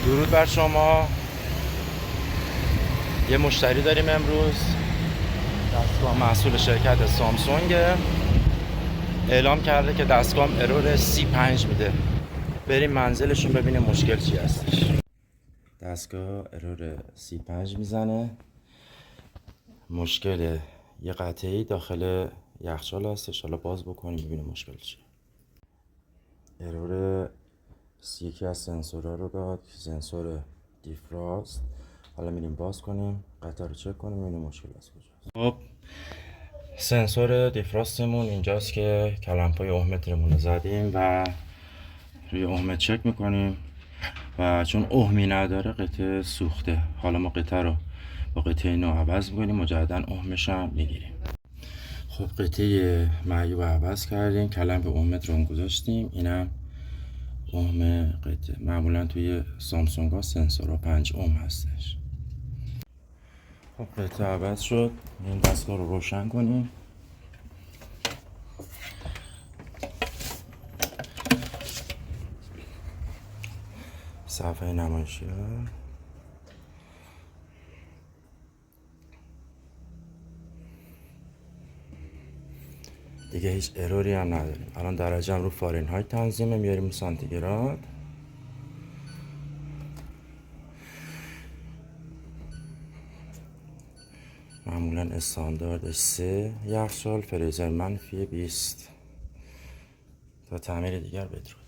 درود بر شما. یه مشتری داریم امروز، دستگاه محصول شرکت سامسونگ. اعلام کرده که دستگاه ارور C5 میده. بریم منزلشون ببینیم مشکل چی هستش. دستگاه ارور C5 میزنه. مشکل یه قطعی داخل یخچال هستش. حالا باز بکنیم ببینیم مشکل چیه. ارور یکی از سنسورها رو داد، سنسور دیفراست. حالا میریم باز کنیم، قطعه رو چک کنیم ببینیم مشکل از کجاست. خب سنسور دیفراستمون اینجاست که کلمپای اوهمترمون رو زدیم و روی اوهمتر چک میکنیم و چون اوهمی نداره قطعه سوخته. حالا ما قطعه رو با قطعه نو عوض میکنیم، مجددا اوهمش هم میگیریم. خب قطعه معیوب عوض کردیم، کلمپ اوهمتر رو گذاشتیم. اینم اوم قطعه. معمولا توی سامسونگ ها سنسورها 5 اوم هستش. خب قطعه عوض شد. این دستگاه رو روشن کنیم. صفحه نمایشی دیگه هیچ اروری هم نداریم. الان درجه هم رو فارنهایت تنظیمه، میاریم سانتیگراد. معمولا استاندارد 3 یخچال، فریزر -20. تا تعمیر دیگر بدرود.